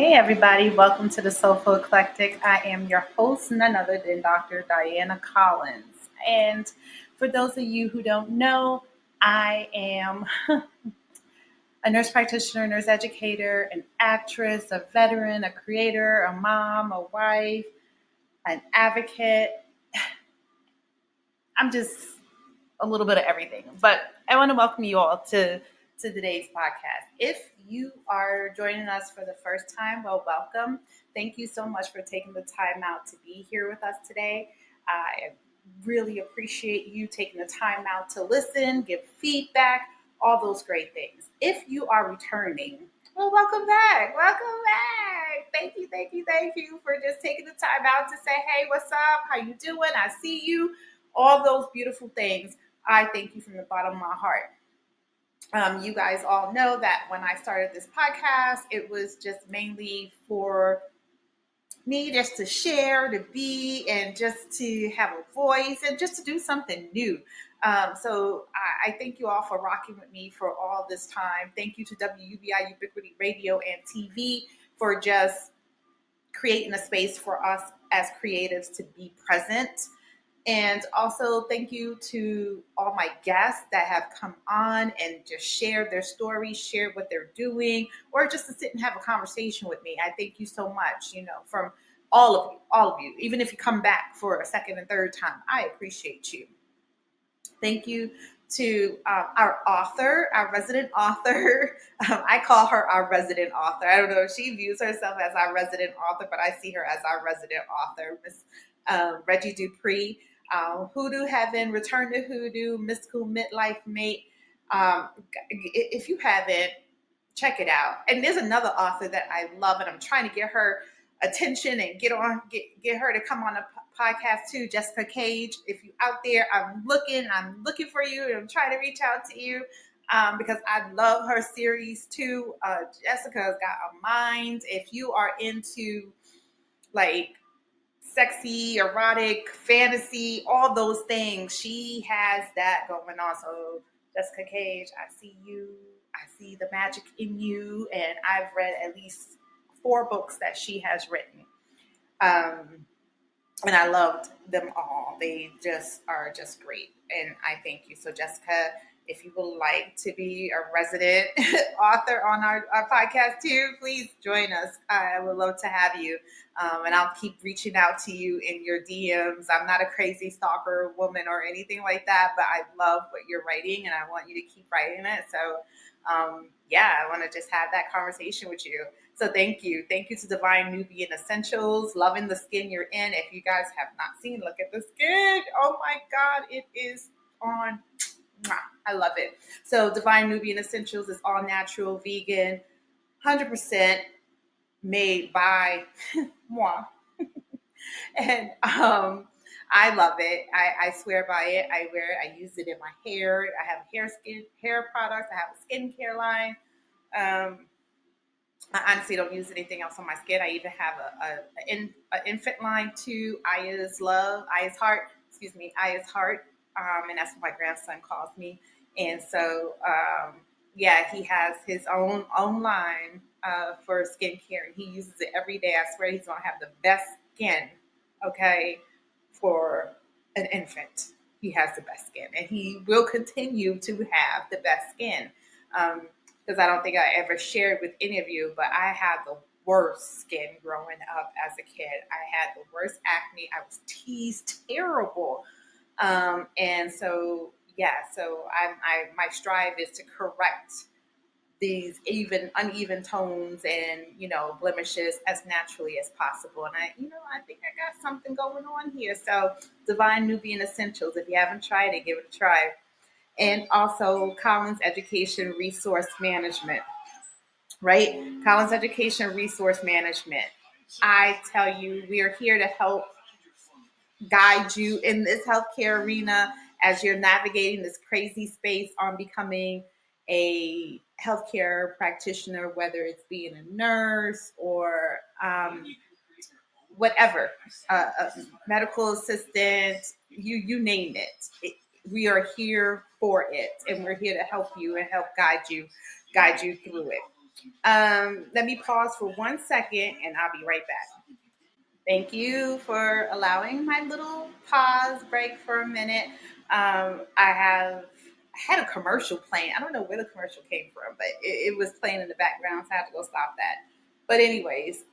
Hey everybody, welcome to the Soulful Eclectic. I am your host, none other than Dr. Diana Collins. And for those of you who don't know, I am a nurse practitioner, nurse educator, an actress, a veteran, a creator, a mom, a wife, an advocate. I'm just a little bit of everything. But I want to welcome you all to today's podcast. If you are joining us for the first time, well, welcome. Thank you so much for taking the time out to be here with us today. I really appreciate you taking the time out to listen, give feedback, all those great things. If you are returning, well, welcome back. Welcome back. Thank you for just taking the time out to say, hey, what's up? How you doing? I see you. All those beautiful things. I thank you from the bottom of my heart. You guys all know that when I started this podcast, it was just mainly for me just to share, to be, and just to have a voice and just to do something new. So I thank you all for rocking with me for all this time. Thank you to WUBI Ubiquity Radio and TV for just creating a space for us as creatives to be present. And also thank you to all my guests that have come on and just shared their stories, shared what they're doing, or just to sit and have a conversation with me. I thank you so much, from all of you, even if you come back for a second and third time, I appreciate you. Thank you to our author, our resident author. I call her our resident author. I don't know if she views herself as our resident author, but I see her as our resident author, Miss Reggie Dupree. Hoodoo Heaven, Return to Hoodoo, Mystical Midlife Mate. If you haven't, check it out. And there's another author that I love, and I'm trying to get her attention and get her to come on a podcast too, Jessica Cage. If you're out there, I'm looking for you, and I'm trying to reach out to you because I love her series too. Jessica's got a mind. If you are into sexy, erotic, fantasy, all those things, she has that going on. So Jessica Cage, I see you. I see the magic in you. And I've read at least 4 books that she has written. And I loved them all. They are just great. And I thank you. So Jessica, if you would like to be a resident author on our podcast too, please join us. I would love to have you. And I'll keep reaching out to you in your DMs. I'm not a crazy stalker woman or anything like that, but I love what you're writing and I want you to keep writing it. So I want to just have that conversation with you. So thank you. Thank you to Divine Nubian Essentials. Loving the skin you're in. If you guys have not seen, look at the skin. Oh my God, it is on. I love it. So Divine Nubian Essentials is all natural, vegan, 100% made by moi. And I love it. I swear by it. I wear it. I use it in my hair. I have hair products. I have a skincare line. I honestly don't use anything else on my skin. I even have an infant line too. Aya's Heart. And that's what my grandson calls me. And so, he has his own line for skincare, and he uses it every day. I swear he's going to have the best skin, okay, for an infant. He has the best skin, and he will continue to have the best skin. Because I don't think I ever shared with any of you, but I had the worst skin growing up as a kid. I had the worst acne. I was teased terrible. And so my strive is to correct these uneven tones and, blemishes as naturally as possible. And I think I got something going on here. So Divine Nubian Essentials, if you haven't tried it, give it a try. And also Collins Education Resource Management, right? Collins Education Resource Management. I tell you, we are here to help guide you in this healthcare arena as you're navigating this crazy space on becoming a healthcare practitioner, whether it's being a nurse or whatever, a medical assistant, you name it. We are here for it, and we're here to help you and help guide you through it. Let me pause for 1 second and I'll be right back. Thank you for allowing my little pause break for a minute. I had a commercial playing. I don't know where the commercial came from, but it was playing in the background, so I had to go stop that. But anyways,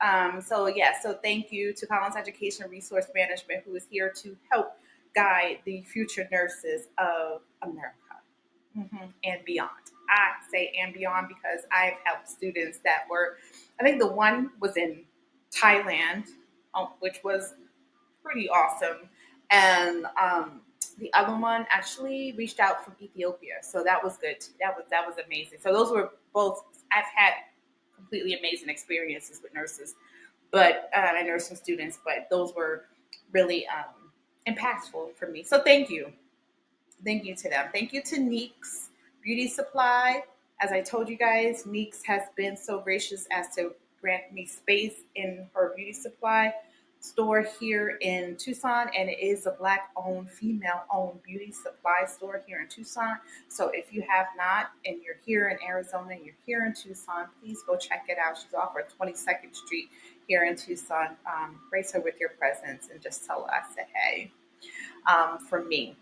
so thank you to Collins Education Resource Management, who is here to help guide the future nurses of America. And beyond. I say and beyond because I've helped students that were, I think the one was in Thailand, which was pretty awesome. And the other one actually reached out from Ethiopia, so that was good. That was amazing. So those were both. I've had completely amazing experiences with nurses, but and nursing students, but those were really impactful for me. So thank you to them. Thank you to Neeks Beauty Supply. As I told you guys, Neeks has been so gracious as to grant me space in her beauty supply store here in Tucson, and it is a Black-owned, female-owned beauty supply store here in Tucson. So if you have not, and you're here in Arizona, and you're here in Tucson, please go check it out. She's off of 22nd Street here in Tucson. Grace her with your presence and just tell her I said hey from me.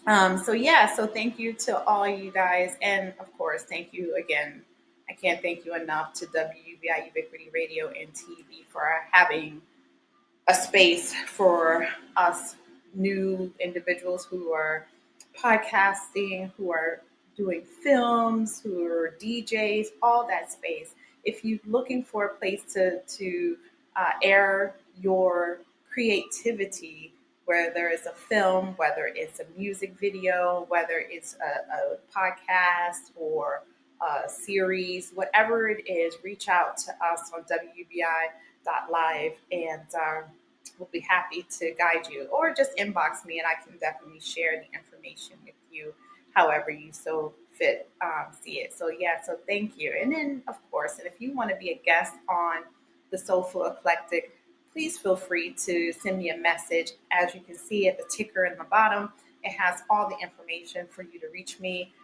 So thank you to all you guys, and of course, thank you again. I can't thank you enough to WUBI Ubiquity Radio and TV for having a space for us new individuals who are podcasting, who are doing films, who are DJs, all that space. If you're looking for a place to air your creativity, whether it's a film, whether it's a music video, whether it's a podcast or a series, whatever it is, reach out to us on WBI.live and we'll be happy to guide you, or just inbox me and I can definitely share the information with you however you so fit see it. So thank you. And then, of course, and if you want to be a guest on the Soulful Eclectic, please feel free to send me a message. As you can see at the ticker in the bottom, it has all the information for you to reach me.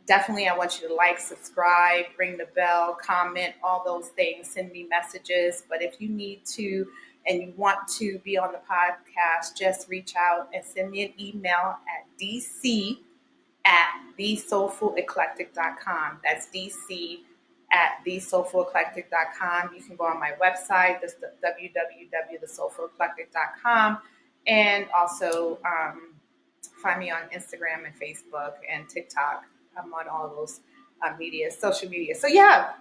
Definitely, I want you to like, subscribe, ring the bell, comment, all those things, send me messages. But if you need to and you want to be on the podcast, just reach out and send me an email at dc@thesoulfuleclectic.com. That's dc@thesoulfuleclectic.com. You can go on my website, that's the www.thesoulfuleclectic.com, and also find me on Instagram and Facebook and TikTok. I'm on all those social media. So yeah,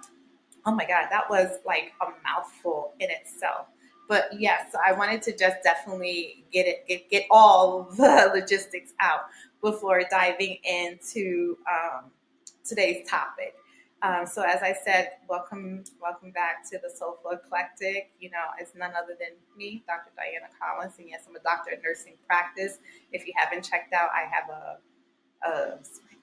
oh my God, that was like a mouthful in itself. But yes, I wanted to just definitely get all the logistics out before diving into today's topic. So as I said, welcome back to the Soulful Eclectic. You know, it's none other than me, Dr. Diana Collins, and yes, I'm a doctor of nursing practice. If you haven't checked out, I have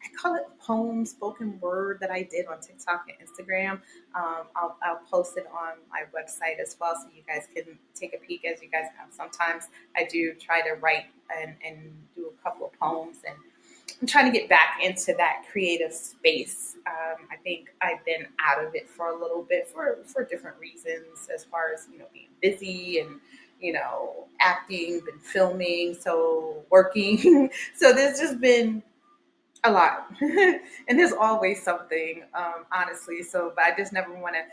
I call it poem, spoken word that I did on TikTok and Instagram. I'll post it on my website as well, so you guys can take a peek. As you guys know, sometimes I do try to write and do a couple of poems, and I'm trying to get back into that creative space. I think I've been out of it for a little bit for different reasons, as far as being busy and acting and filming, so working. So there's just been a lot, and there's always something, honestly. So, but I just never want to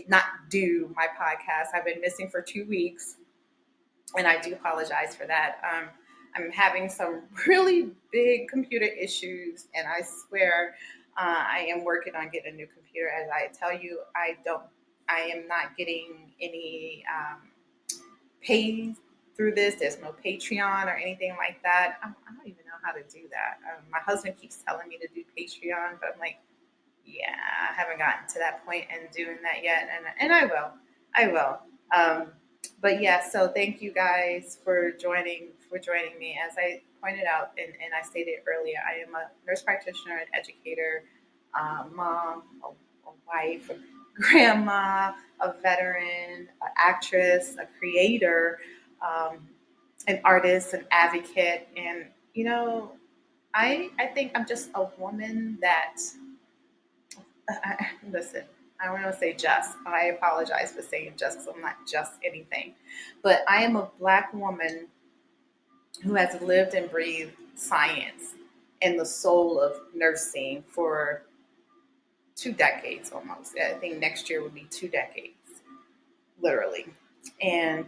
not do my podcast. I've been missing for 2 weeks, and I do apologize for that. I'm having some really big computer issues, and I swear I am working on getting a new computer. As I tell you, I am not getting any pay through this. There's no Patreon or anything like that. I don't even know how to do that. My husband keeps telling me to do Patreon, but I'm like, yeah, I haven't gotten to that point and doing that yet, and I will. But yeah, so thank you guys for joining me. As I pointed out and I stated earlier, I am a nurse practitioner, an educator, mom, a wife, a grandma, a veteran, an actress, a creator, an artist, an advocate, and I think I'm just a woman that Listen, I want to say just. I apologize for saying just because I'm not just anything. But I am a Black woman who has lived and breathed science and the soul of nursing for 2 decades almost. I think next year would be 2 decades, literally. And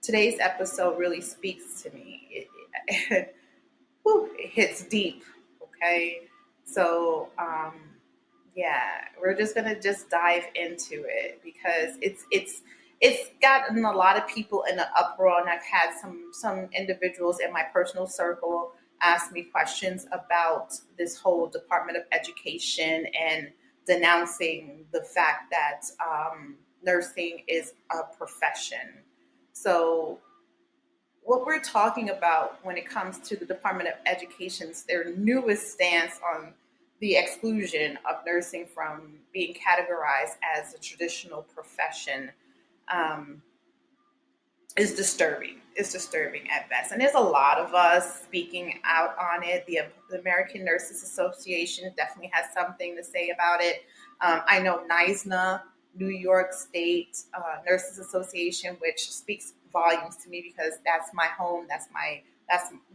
today's episode really speaks to me. It hits deep. Okay, so yeah, we're just gonna just dive into it because it's gotten a lot of people in an uproar, and I've had some individuals in my personal circle ask me questions about this whole Department of Education and denouncing the fact that nursing is a profession. So what we're talking about when it comes to the Department of Education's their newest stance on the exclusion of nursing from being categorized as a traditional profession um, is disturbing. It's disturbing at best. And there's a lot of us speaking out on it. The American Nurses Association definitely has something to say about it. I know NISNA, New York State Nurses Association, which speaks volumes to me because that's my home. That's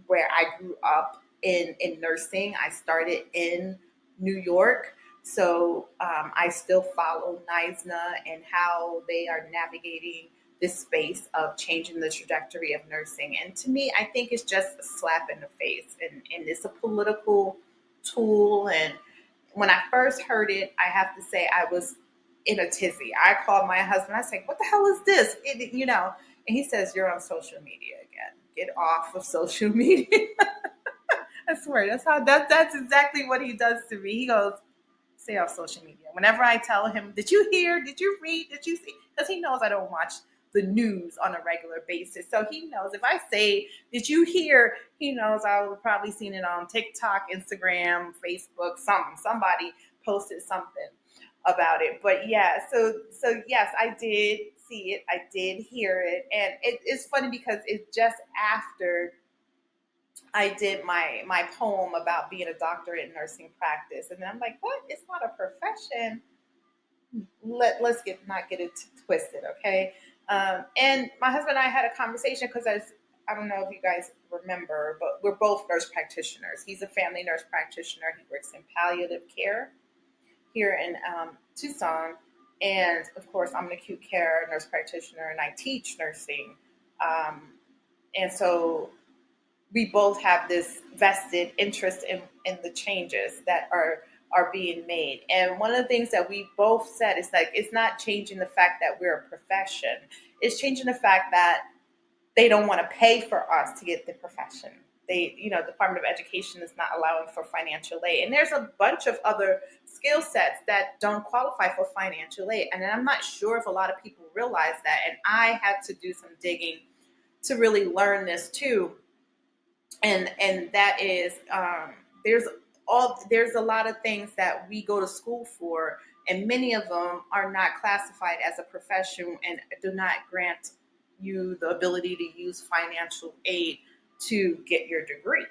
where I grew up in nursing. I started in New York. So I still follow NISNA and how they are navigating this space of changing the trajectory of nursing. And to me, I think it's just a slap in the face, and it's a political tool. And when I first heard it, I have to say I was in a tizzy. I called my husband. I said, "What the hell is this?" And he says, "You're on social media again. Get off of social media." I swear, that's exactly what he does to me. He goes, "Stay off social media." Whenever I tell him, "Did you hear? Did you read? Did you see?" Because he knows I don't watch the news on a regular basis. So he knows if I say, "Did you hear?" He knows I would probably seen it on TikTok, Instagram, Facebook, somebody posted something about it. But yeah, so yes, I did see it. I did hear it. And it's funny because it's just after I did my poem about being a doctorate in nursing practice. And then I'm like, what? It's not a profession. Let's not get it twisted, okay? And my husband and I had a conversation because I don't know if you guys remember, but we're both nurse practitioners. He's a family nurse practitioner. He works in palliative care here in Tucson. And of course, I'm an acute care nurse practitioner and I teach nursing. Um, and so we both have this vested interest in the changes that are being made. And one of the things that we both said is like it's not changing the fact that we're a profession. It's changing the fact that they don't want to pay for us to get the profession. Department of Education is not allowing for financial aid. And there's a bunch of other skill sets that don't qualify for financial aid. And I'm not sure if a lot of people realize that. And I had to do some digging to really learn this too. And that is there's a lot of things that we go to school for, and many of them are not classified as a profession and do not grant you the ability to use financial aid to get your degree.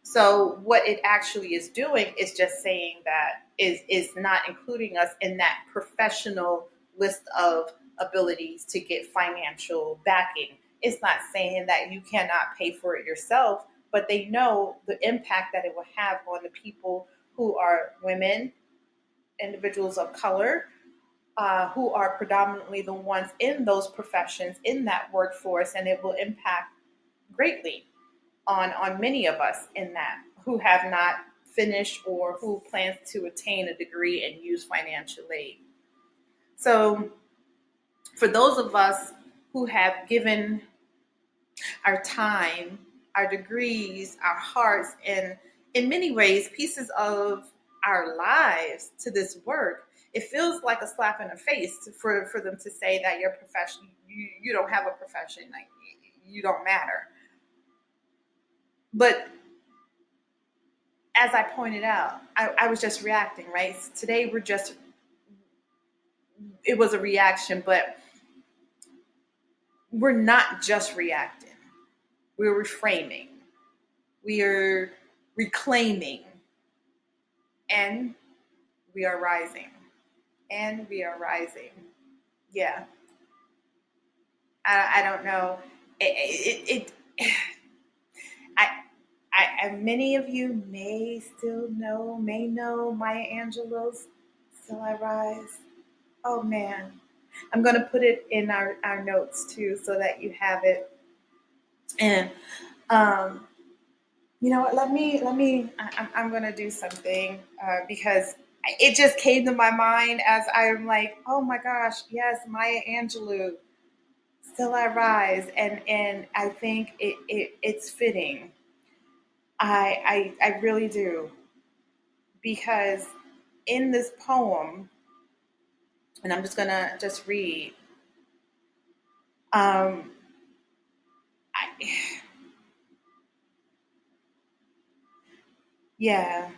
So what it actually is doing is just saying that is not including us in that professional list of abilities to get financial backing. It's not saying that you cannot pay for it yourself, but they know the impact that it will have on the people who are women, individuals of color, who are predominantly the ones in those professions, in that workforce, and it will impact greatly on many of us in that who have not finished or who plans to attain a degree and use financial aid. So for those of us who have given our time, our degrees, our hearts, and in many ways, pieces of our lives to this work, it feels like a slap in the face for them to say that your profession, you don't have a profession, like you don't matter. But as I pointed out, I was just reacting, right? Today it was a reaction, but we're not just reacting. We're reframing. We are reclaiming. And We are rising. And we are rising. Yeah. I don't know. It I, many of you may know Maya Angelou's Still I Rise. Oh man. I'm going to put it in our notes too so that you have it. And, um, you know what, I'm going to do something because it just came to my mind as I'm like, oh my gosh, yes, Maya Angelou, Still I Rise. And I think it's fitting. I really do. Because in this poem, and I'm just gonna just read. Um, I, yeah,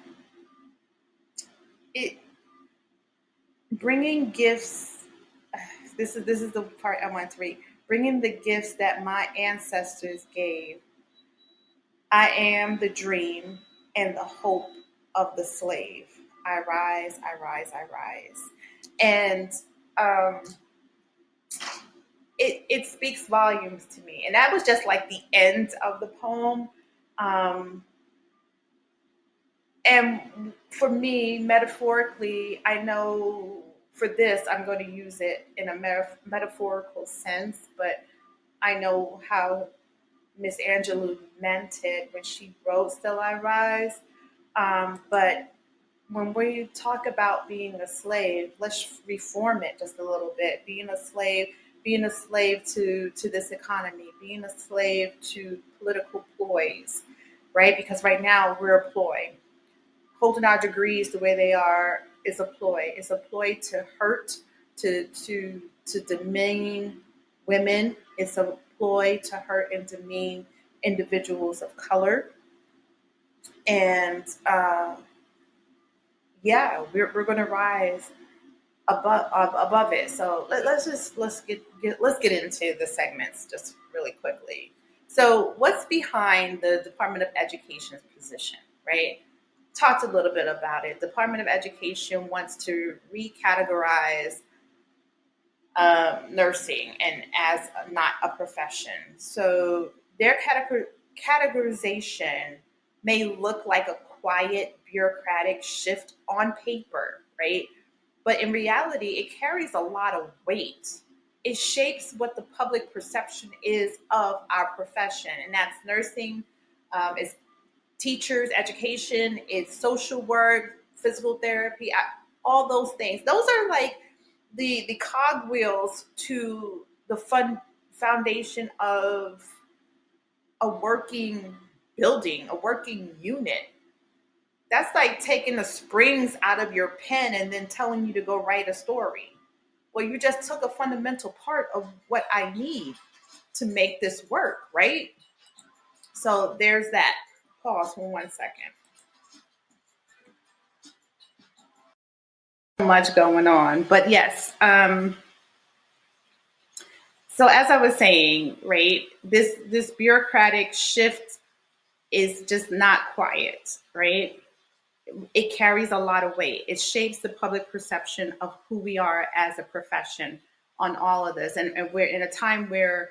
it bringing gifts. This is the part I want to read. Bringing the gifts that my ancestors gave. I am the dream and the hope of the slave. I rise, I rise, I rise, and um, it speaks volumes to me. And that was just like the end of the poem. Um, and for me, metaphorically, I know for this, I'm going to use it in a metaphorical sense, but I know how Miss Angelou meant it when she wrote Still I Rise. But when we talk about being a slave, let's reform it just a little bit. Being a slave to this economy, being a slave to political ploys, right? Because right now we're a ploy. Holding our degrees the way they are is a ploy. It's a ploy to hurt, to demean women. It's a ploy to hurt and demean individuals of color. And yeah, we're going to rise above it. So let's get into the segments just really quickly. So what's behind the Department of Education's position, right? Talked a little bit about it. Department of Education wants to recategorize nursing and as not a profession. So their categorization may look like a quiet bureaucratic shift on paper, right? But in reality, it carries a lot of weight. It shapes what the public perception is of our profession, and that's nursing, is teachers, education, it's social work, physical therapy, all those things. Those are like the cogwheels to the foundation of a working building, a working unit. That's like taking the springs out of your pen and then telling you to go write a story. Well, you just took a fundamental part of what I need to make this work, right? So there's that. Pause for 1 second. So much going on, but yes. So as I was saying, right, this bureaucratic shift is just not quiet, right? It carries a lot of weight. It shapes the public perception of who we are as a profession on all of this. And we're in a time where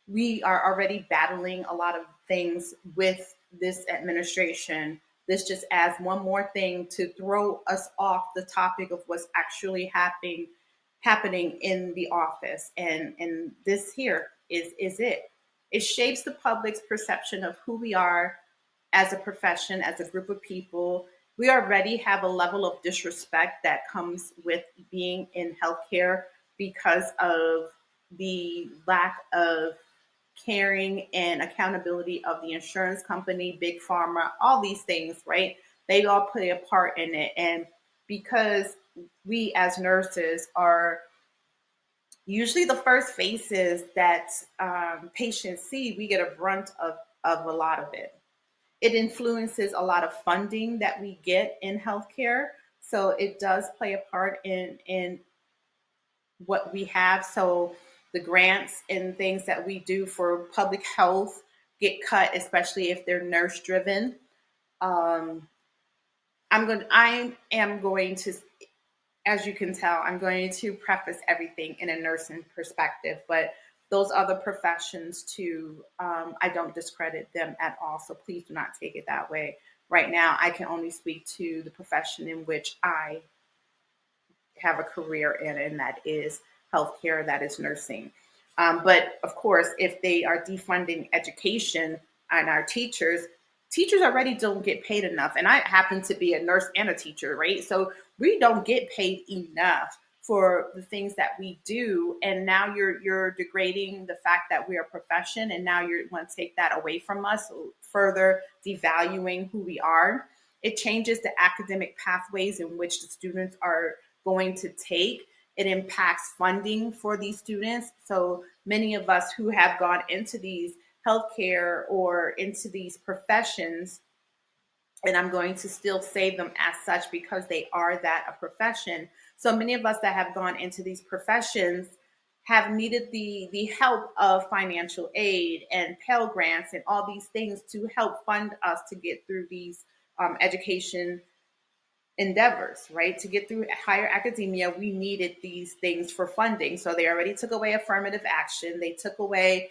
we are already battling a lot of things with this administration. This just adds one more thing to throw us off the topic of what's actually happening in the office. And this here is it. It shapes the public's perception of who we are as a profession, as a group of people. We already have a level of disrespect that comes with being in healthcare because of the lack of caring and accountability of the insurance company, big pharma, all these things, right? They all play a part in it. And because we as nurses are usually the first faces that patients see, we get a brunt of a lot of it. It influences a lot of funding that we get in healthcare. So it does play a part in what we have. So the grants and things that we do for public health get cut, especially if they're nurse driven. Um, I am going to as you can tell, I'm going to preface everything in a nursing perspective, but those other professions too, I don't discredit them at all. So please do not take it that way. Right now, I can only speak to the profession in which I have a career in, and that is healthcare, that is nursing. But of course, if they are defunding education and our teachers already don't get paid enough. And I happen to be a nurse and a teacher, right? So we don't get paid enough for the things that we do. And now you're degrading the fact that we're a profession, and now you want to take that away from us, further devaluing who we are. It changes the academic pathways in which the students are going to take. It impacts funding for these students. So many of us who have gone into these healthcare or into these professions, and I'm going to still say them as such because they are that, a profession. So many of us that have gone into these professions have needed the help of financial aid and Pell Grants and all these things to help fund us to get through these education endeavors, right? To get through higher academia, we needed these things for funding. So they already took away affirmative action. They took away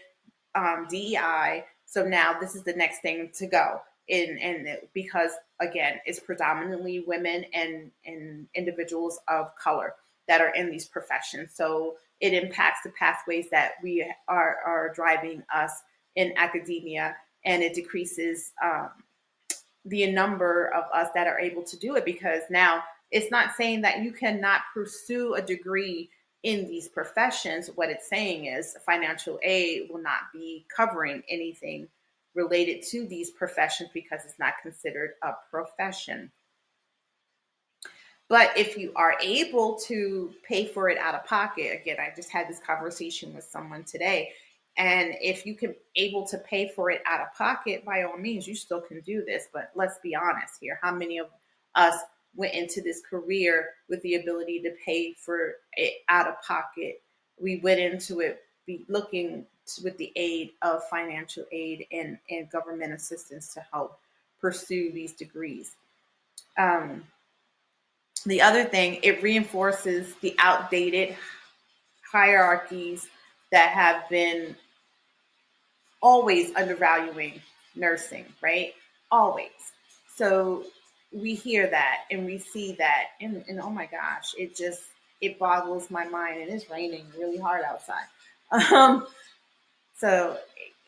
DEI. So now this is the next thing to go. And because again, it's predominantly women and individuals of color that are in these professions. So it impacts the pathways that we are driving us in academia, and it decreases the number of us that are able to do it, because now it's not saying that you cannot pursue a degree in these professions. What it's saying is financial aid will not be covering anything related to these professions because it's not considered a profession. But if you are able to pay for it out of pocket, again, I just had this conversation with someone today, and if you can able to pay for it out of pocket, by all means, you still can do this. But let's be honest here. How many of us went into this career with the ability to pay for it out of pocket? We went into it looking with the aid of financial aid and government assistance to help pursue these degrees. The other thing, it reinforces the outdated hierarchies that have been always undervaluing nursing, right? Always. So we hear that and we see that, and oh my gosh, it boggles my mind. And it's raining really hard outside. So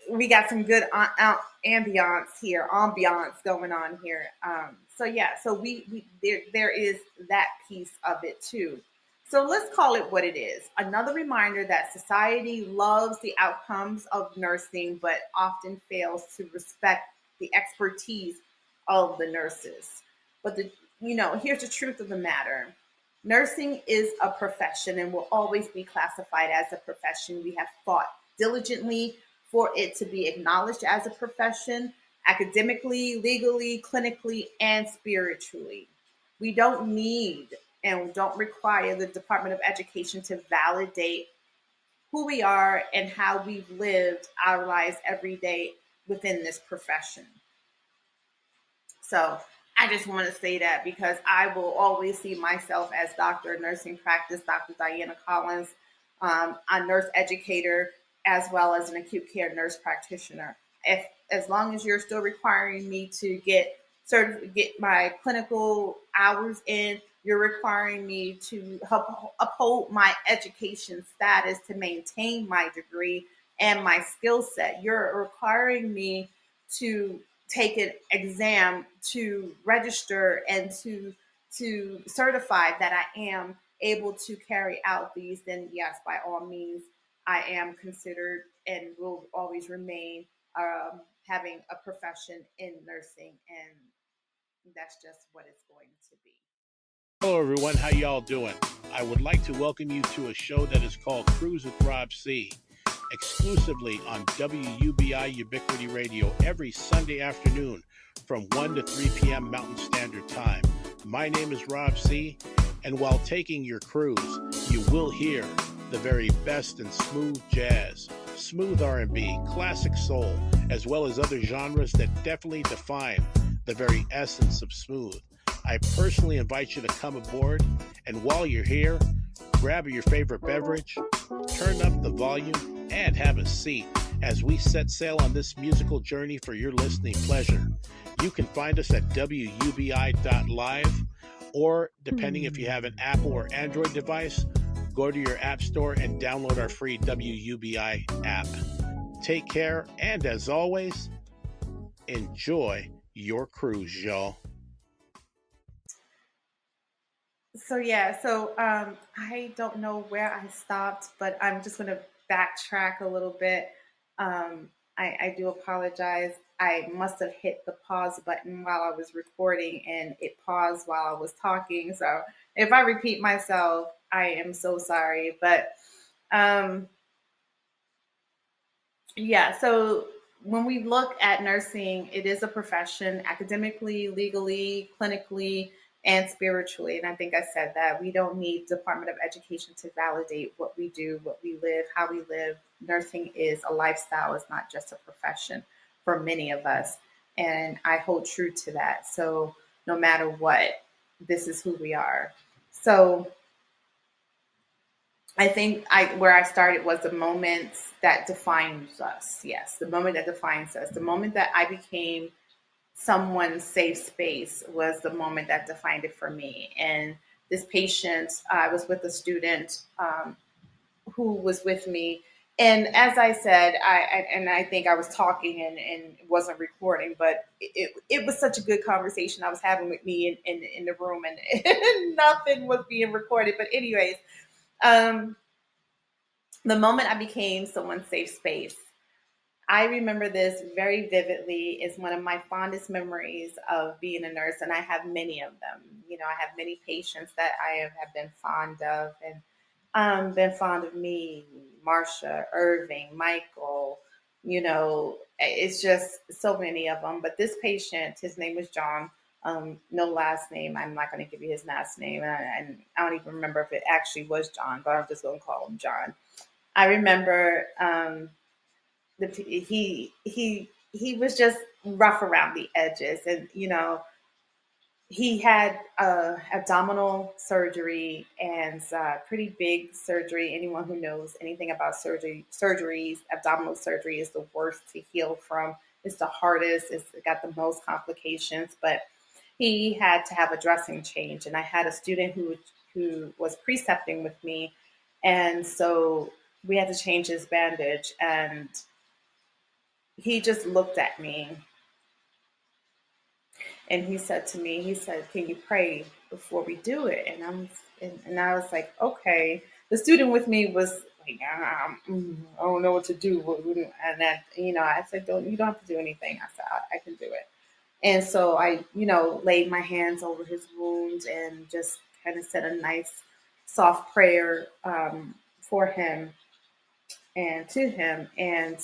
we got some good ambiance going on here. So yeah, so there is that piece of it too. So let's call it what it is. Another reminder that society loves the outcomes of nursing, but often fails to respect the expertise of the nurses. But here's the truth of the matter. Nursing is a profession and will always be classified as a profession. We have fought diligently for it to be acknowledged as a profession, academically, legally, clinically, and spiritually. We don't need and don't require the Department of Education to validate who we are and how we've lived our lives every day within this profession. So I just want to say that because I will always see myself as Doctor of Nursing Practice, Dr. Diana Collins, a nurse educator, as well as an acute care nurse practitioner. As long as you're still requiring me to get my clinical hours in, you're requiring me to help uphold my education status to maintain my degree and my skill set. You're requiring me to take an exam to register and to certify that I am able to carry out these, then yes, by all means, I am considered and will always remain having a profession in nursing, and that's just what it's going to be. Hello everyone, how y'all doing? I would like to welcome you to a show that is called Cruise with Rob C, exclusively on WUBI Ubiquity Radio every Sunday afternoon from 1 to 3 p.m. Mountain Standard Time. My name is Rob C, and while taking your cruise, you will hear the very best in smooth jazz, smooth R&B, classic soul, as well as other genres that definitely define the very essence of smooth. I personally invite you to come aboard, and while you're here, grab your favorite beverage, turn up the volume, and have a seat as we set sail on this musical journey for your listening pleasure. You can find us at wubi.live, or depending if you have an Apple or Android device, go to your app store and download our free WUBI app. Take care, and as always, enjoy your cruise, y'all. So I don't know where I stopped, but I'm just going to backtrack a little bit. I do apologize. I must have hit the pause button while I was recording, and it paused while I was talking. So if I repeat myself, I am so sorry. But um, yeah, so when we look at nursing, it is a profession academically, legally, clinically, and spiritually. And I think I said that we don't need Department of Education to validate what we do, what we live, how we live. Nursing is a lifestyle, it's not just a profession for many of us. And I hold true to that. So no matter what, this is who we are. So I think where I started was the moment that defines us. Yes, the moment that defines us. The moment that I became someone's safe space was the moment that defined it for me. And this patient, I was with a student who was with me. And as I said, I think I was talking and wasn't recording, but it was such a good conversation I was having with me in the room, and nothing was being recorded. But anyways, um, the moment I became someone's safe space, I remember this very vividly. Is one of my fondest memories of being a nurse, and I have many of them. You know, I have many patients that I have been fond of, and been fond of me, Marsha, Irving, Michael. You know, it's just so many of them. But this patient, his name was John. No last name. I'm not going to give you his last name, and I don't even remember if it actually was John, but I'm just going to call him John. I remember he was just rough around the edges, and you know he had abdominal surgery, and pretty big surgery. Anyone who knows anything about surgeries, abdominal surgery is the worst to heal from. It's the hardest. It's got the most complications, but he had to have a dressing change, and I had a student who was precepting with me, and so we had to change his bandage, and he just looked at me and he said to me, he said, "Can you pray before we do it?" And I was like, "Okay." The student with me was like, "I don't know what to do." And that, you know, I said, "You don't have to do anything." I said, I can do it." And so I, you know, laid my hands over his wounds and just kind of said a nice, soft prayer for him and to him, and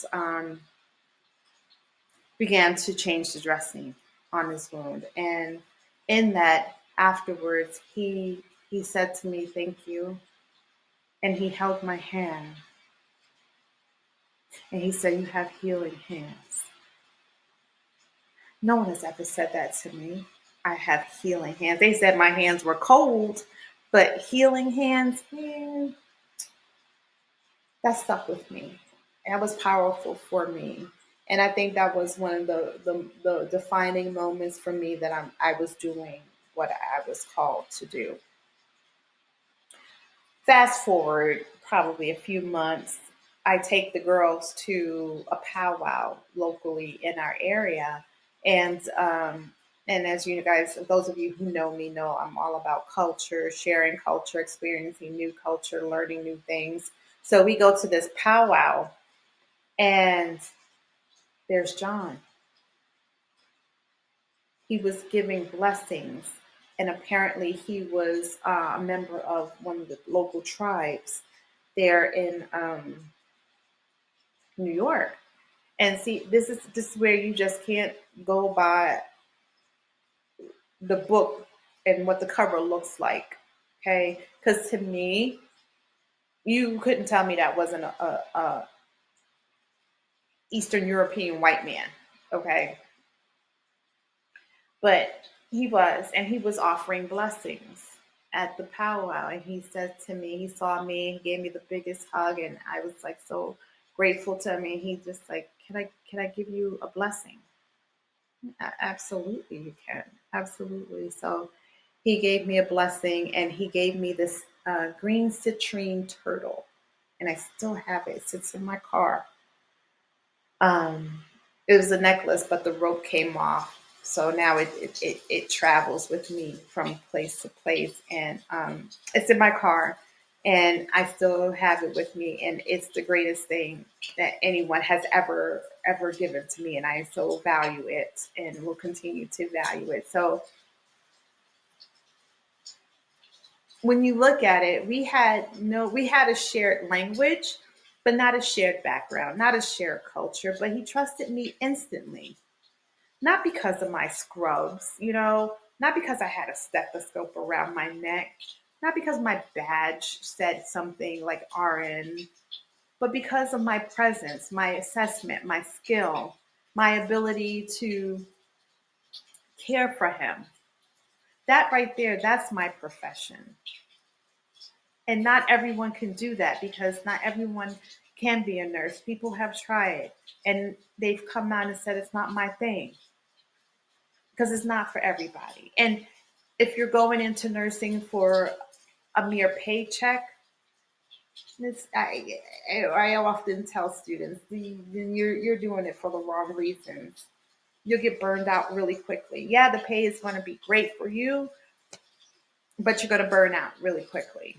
began to change the dressing on his wound. And in that, afterwards, he said to me, "Thank you," and he held my hand, and he said, "You have healing hands." No one has ever said that to me. I have healing hands. They said my hands were cold, but healing hands, that stuck with me. That was powerful for me. And I think that was one of the defining moments for me that I was doing what I was called to do. Fast forward probably a few months, I take the girls to a powwow locally in our area, and as you guys, those of you who know me know, I'm all about culture, sharing culture, experiencing new culture, learning new things. So we go to this powwow, and there's John. He was giving blessings, and apparently he was a member of one of the local tribes there in New York. And see, this is where you just can't go by the book and what the cover looks like, okay? Because to me, you couldn't tell me that wasn't a Eastern European white man, okay? But He was, and he was offering blessings at the powwow. And he said to me, he saw me, he gave me the biggest hug, and I was like so grateful to him. And he just like, can I give you a blessing? Absolutely, you can. Absolutely. So he gave me a blessing, and he gave me this green citrine turtle, and I still have it. It sits in my car. Um, it was a necklace, but the rope came off. So now it travels with me from place to place, and it's in my car, and I still have it with me, and it's the greatest thing that anyone has ever given to me, and I so value it, and will continue to value it. So when you look at it, we had a shared language, but not a shared background, not a shared culture. But he trusted me instantly, not because of my scrubs, not because I had a stethoscope around my neck, not because my badge said something like RN, but because of my presence, my assessment, my skill, my ability to care for him. That right there, that's my profession. And not everyone can do that, because not everyone can be a nurse. People have tried and they've come out and said it's not my thing, because it's not for everybody. And if you're going into nursing for a mere paycheck, I often tell students, you're doing it for the wrong reasons. You'll get burned out really quickly. Yeah, the pay is going to be great for you, but you're going to burn out really quickly.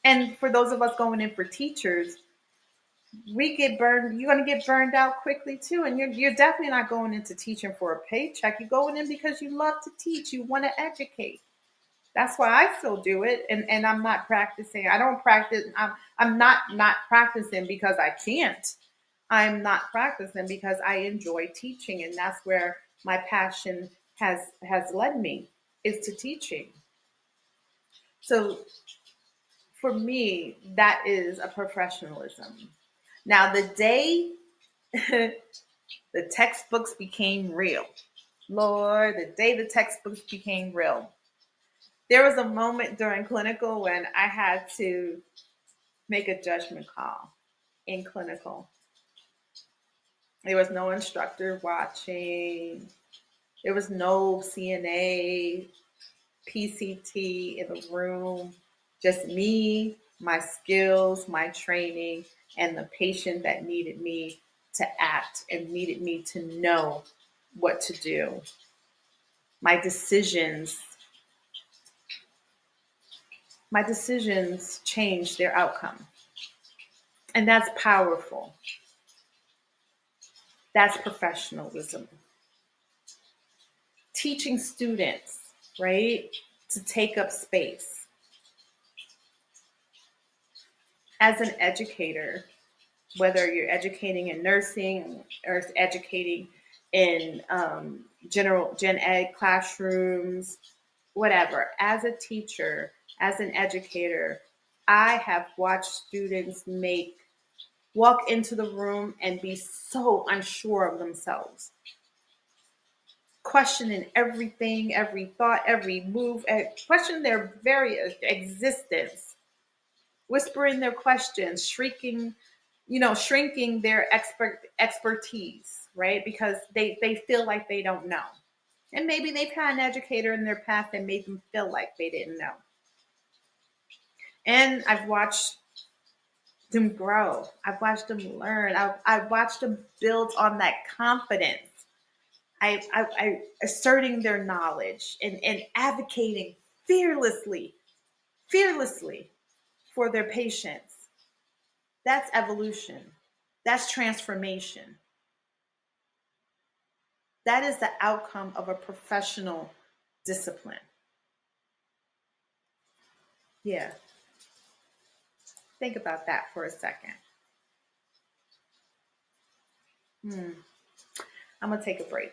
And for those of us going in for teachers, you're going to get burned out quickly too. And you're definitely not going into teaching for a paycheck. You're going in because you love to teach, you want to educate. That's why I still do it. And I'm not practicing. I don't practice. I'm not practicing because I can't. I'm not practicing because I enjoy teaching, and that's where my passion has led me, is to teaching. So for me, that is a professionalism. Now, the day the textbooks became real, Lord, the day the textbooks became real, there was a moment during clinical when I had to make a judgment call in clinical. There was no instructor watching. There was no CNA, PCT in the room. Just me, my skills, my training, and the patient that needed me to act and needed me to know what to do. My decisions, my decisions changed their outcome. And that's powerful. That's professionalism. Teaching students, right, to take up space. As an educator, whether you're educating in nursing or educating in gen ed classrooms, whatever, as a teacher, as an educator, I have watched students walk into the room and be so unsure of themselves, questioning everything, every thought, every move, question their very existence, whispering their questions, shrinking their expertise, right? Because they feel like they don't know. And maybe they've had an educator in their past that made them feel like they didn't know. And I've watched them grow. I've watched them learn. I've watched them build on that confidence. I asserting their knowledge and advocating fearlessly, fearlessly for their patients. That's evolution. That's transformation. That is the outcome of a professional discipline. Yeah. Think about that for a second. I'm gonna take a break.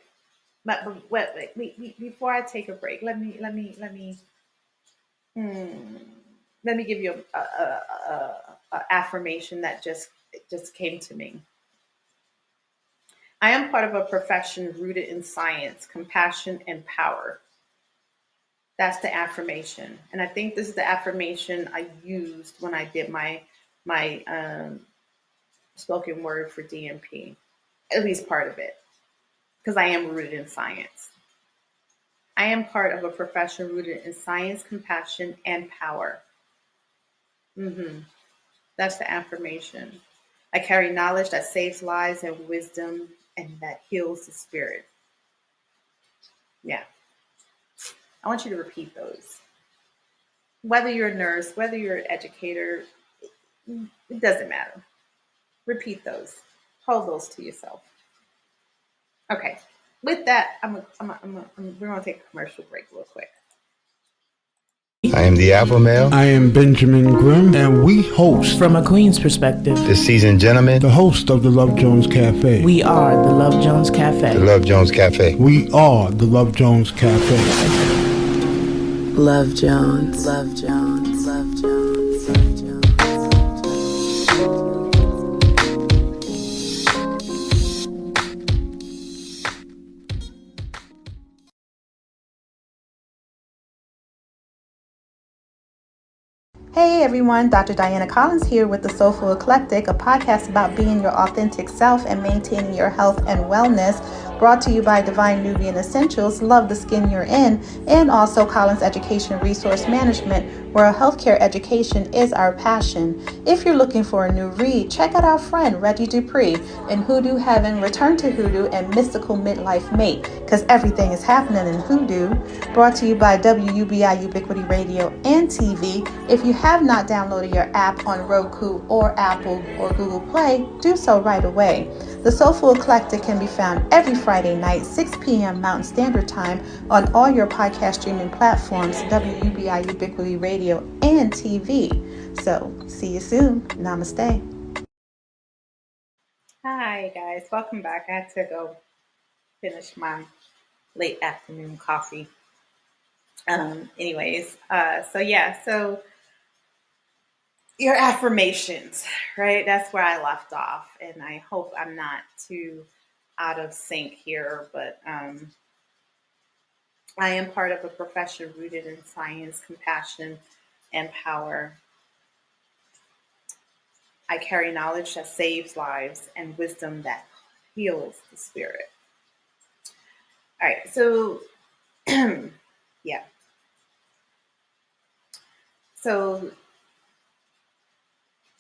But wait, before I take a break, hmm, let me give you a affirmation that just came to me. I am part of a profession rooted in science, compassion, and power. That's the affirmation. And I think this is the affirmation I used when I did my spoken word for DMP, at least part of it, because I am rooted in science. I am part of a profession rooted in science, compassion, and power. hmm That's the affirmation. I carry knowledge that saves lives and wisdom and that heals the spirit. Yeah. I want you to repeat those. Whether you're a nurse, whether you're an educator, it doesn't matter. Repeat those. Hold those to yourself. Okay. With that, we're going to take a commercial break real quick. I am the Alpha Male. I am Benjamin Grimm, and we host From a Queen's perspective, The Seasoned Gentleman. the host of the Love Jones Cafe. we are the Love Jones Cafe. The Love Jones Cafe. We are the Love Jones Cafe. Love Jones, Love Jones, Love Jones, Love Jones. Hey everyone, Dr. Diana Collins here with The Soulful Eclectic, a podcast about being your authentic self and maintaining your health and wellness, brought to you by Divine Nubian Essentials, Love the Skin You're In, and also Collins Education Resource Management, where healthcare education is our passion. If you're looking for a new read, check out our friend Reggie Dupree in Hoodoo Heaven, Return to Hoodoo, and Mystical Midlife Mate, because everything is happening in Hoodoo, brought to you by WUBI Ubiquity Radio and TV. If you have not downloaded your app on Roku or Apple or Google Play, do so right away. The Soulful Eclectic can be found every Friday night, 6 p.m. Mountain Standard Time on all your podcast streaming platforms, WUBI Ubiquity Radio and TV. So, see you soon. Namaste. Hi, guys. Welcome back. I had to go finish my late afternoon coffee. So your affirmations, right? That's where I left off, and I hope I'm not too out of sync here, but I am part of a profession rooted in science, compassion, and power. I carry knowledge that saves lives and wisdom that heals the spirit. All right, so yeah. So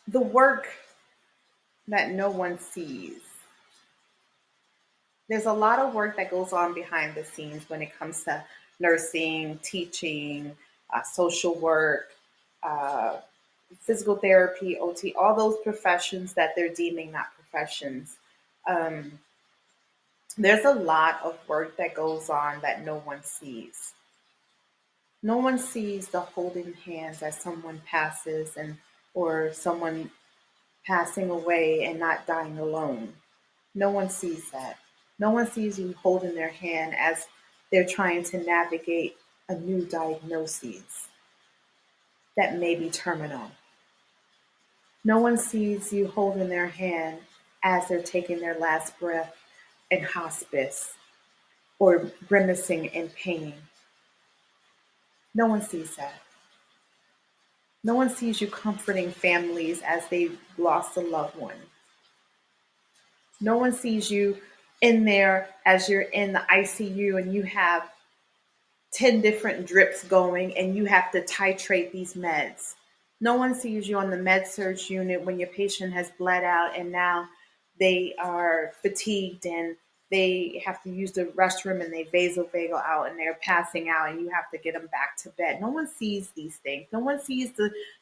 the work that no one sees. There's a lot of work that goes on behind the scenes when it comes to nursing, teaching, social work, uh, physical therapy, OT, all those professions that they're deeming not professions. Um, there's a lot of work that goes on that no one sees. No one sees the holding hands as someone passes and or someone passing away and not dying alone. No one sees that. No one sees you holding their hand as they're trying to navigate a new diagnosis that may be terminal. No one sees you holding their hand as they're taking their last breath in hospice or grimacing in pain. No one sees that. No one sees you comforting families as they've lost a loved one. No one sees you in there as you're in the ICU and you have 10 different drips going and you have to titrate these meds. No one sees you on the med surge unit when your patient has bled out and now they are fatigued and they have to use the restroom and they vasovagal out and they're passing out and you have to get them back to bed. No one sees these things. No one sees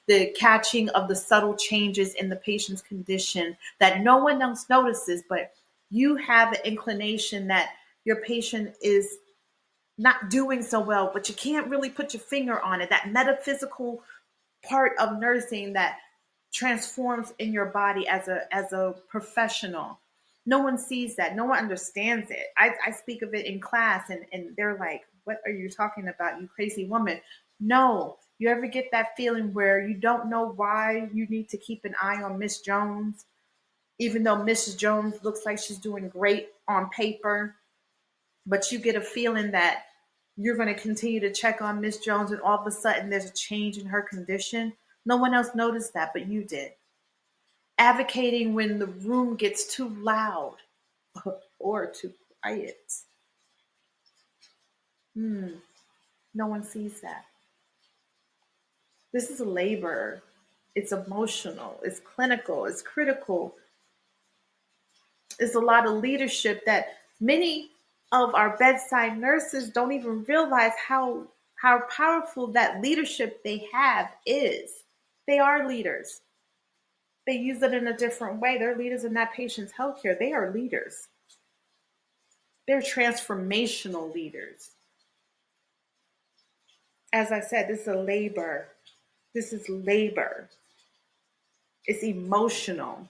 the catching of the subtle changes in the patient's condition that no one else notices, but you have an inclination that your patient is not doing so well, but you can't really put your finger on it. That metaphysical part of nursing that transforms in your body as a professional. No one sees that. No one understands it. I speak of it in class and they're like, what are you talking about, you crazy woman? No. You ever get that feeling where you don't know why you need to keep an eye on Miss Jones, even though Mrs. Jones looks like she's doing great on paper, but you get a feeling that You're going to continue to check on Miss Jones, and all of a sudden there's a change in her condition. No one else noticed that, but you did. Advocating when the room gets too loud or too quiet. No one sees that. This is a labor. It's emotional. It's clinical. It's critical. It's a lot of leadership that many of our bedside nurses don't even realize how powerful that leadership they have is. They are leaders. They use it in a different way. They're leaders in that patient's healthcare. They are leaders. They're transformational leaders. As I said, this is a labor. This is labor. It's emotional.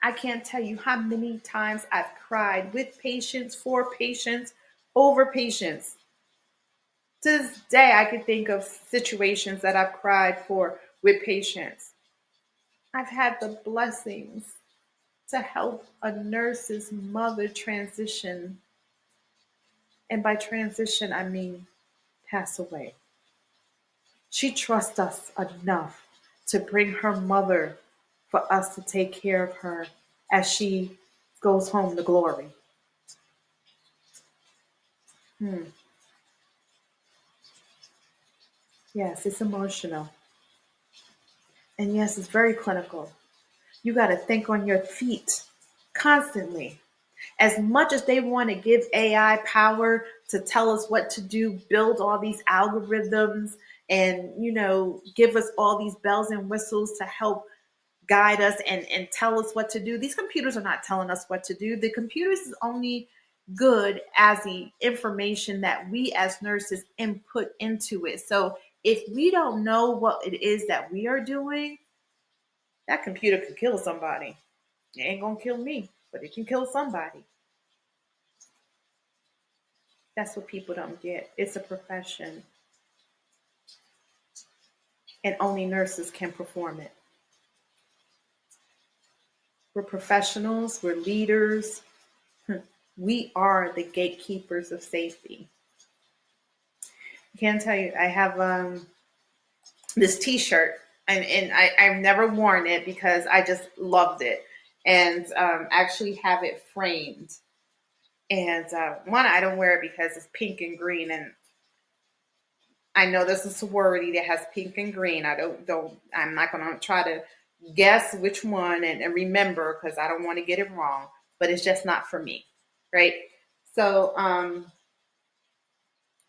I can't tell you how many times I've cried with patients, for patients, over patients. To this day, I can think of situations that I've cried for with patients. I've had the blessings to help a nurse's mother transition. And by transition, I mean pass away. She trusts us enough to bring her mother for us to take care of her as she goes home to glory. Yes, it's emotional. And yes, it's very clinical. You got to think on your feet constantly. As much as they want to give AI power to tell us what to do, build all these algorithms and, give us all these bells and whistles to help guide us and tell us what to do. These computers are not telling us what to do. The computers is only good as the information that we as nurses input into it. So if we don't know what it is that we are doing, that computer could kill somebody. It ain't gonna kill me, but it can kill somebody. That's what people don't get. It's a profession, and only nurses can perform it. We're professionals, we're leaders. We are the gatekeepers of safety. I can't tell you, I have this t-shirt, and I've never worn it because I just loved it, and actually have it framed. And one, I don't wear it because it's pink and green, and I know there's a sorority that has pink and green. I'm not going to try to guess which one and remember because I don't want to get it wrong, but it's just not for me, right? So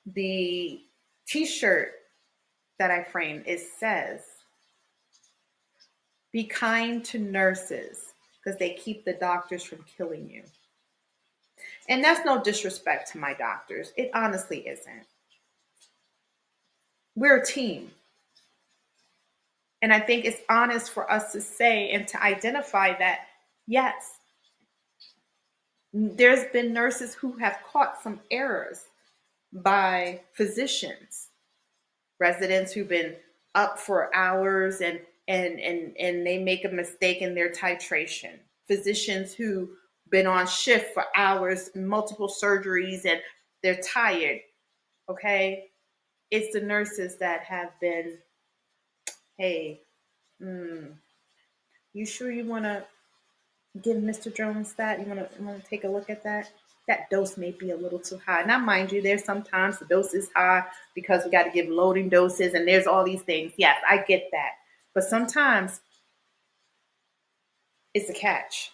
the t-shirt that I framed, it says, "Be kind to nurses because they keep the doctors from killing you." And that's no disrespect to my doctors. It honestly isn't. We're a team. And I think it's honest for us to say and to identify that, yes, there's been nurses who have caught some errors by physicians, residents who've been up for hours and they make a mistake in their titration, physicians who've been on shift for hours, multiple surgeries, and they're tired. Okay, it's the nurses that have been, hey, you sure you want to give Mr. Jones that? You want to take a look at that? That dose may be a little too high. Now, mind you, there's sometimes the dose is high because we got to give loading doses and there's all these things. Yes, I get that. But sometimes it's a catch.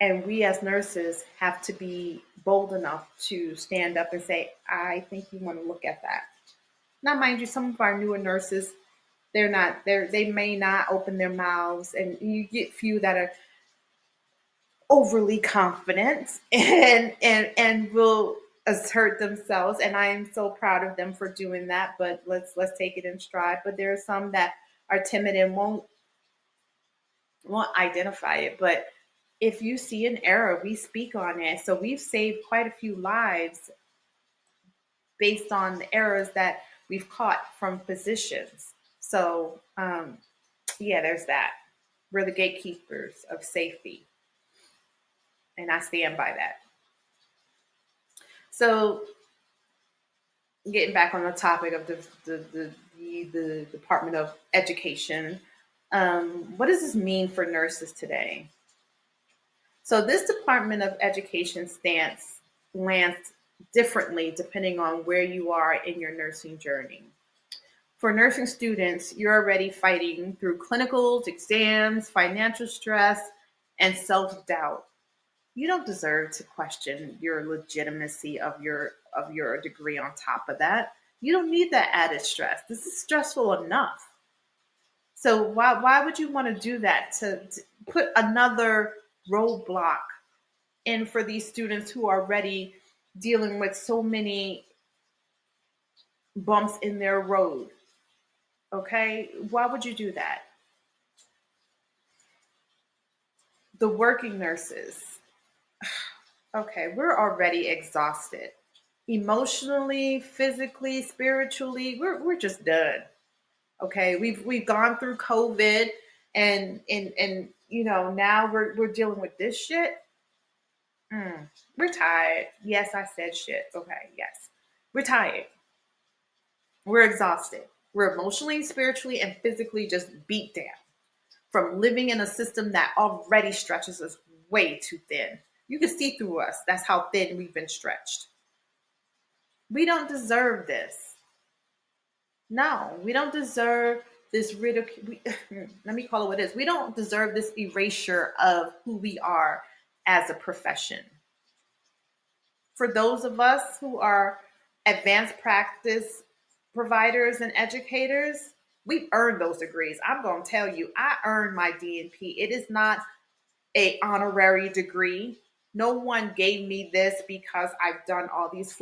And we as nurses have to be bold enough to stand up and say, I think you want to look at that. Now, mind you, some of our newer nurses, they may not open their mouths, and you get few that are overly confident and will assert themselves, and I am so proud of them for doing that, but let's take it in stride. But there are some that are timid and won't identify it. But if you see an error, we speak on it. So we've saved quite a few lives based on the errors that we've caught from physicians. So yeah, there's that. We're the gatekeepers of safety, and I stand by that. So getting back on the topic of the Department of Education, what does this mean for nurses today? So this Department of Education stance lands differently depending on where you are in your nursing journey. For nursing students, you're already fighting through clinicals, exams, financial stress, and self-doubt. You don't deserve to question your legitimacy of your degree on top of that. You don't need that added stress. This is stressful enough. So why would you want to do that to put another roadblock in for these students who are already dealing with so many bumps in their road? Okay? Why would you do that? The working nurses. Okay, we're already exhausted. Emotionally, physically, spiritually, we're just done. Okay, we've gone through COVID, and now we're dealing with this shit. We're tired. Yes, I said shit. Okay, yes, we're tired. We're exhausted. We're emotionally, spiritually, and physically just beat down from living in a system that already stretches us way too thin. You can see through us. That's how thin we've been stretched. We don't deserve this. No, we don't deserve this ridicule. Let me call it what it is. We don't deserve this erasure of who we are as a profession. For those of us who are advanced practice providers and educators, we've earned those degrees. I'm going to tell you, I earned my DNP. It is not a honorary degree. No one gave me this because I've done all these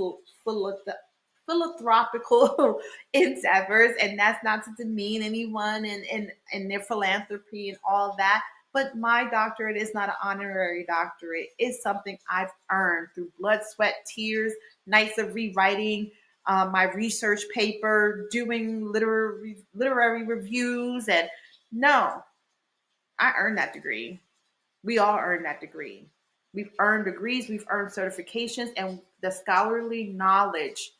philanthropical endeavors, and that's not to demean anyone and their philanthropy and all that. But my doctorate is not an honorary doctorate. It's something I've earned through blood, sweat, tears, nights of rewriting my research paper, doing literary reviews, and no, I earned that degree. We all earned that degree. We've earned degrees, we've earned certifications, and the scholarly knowledge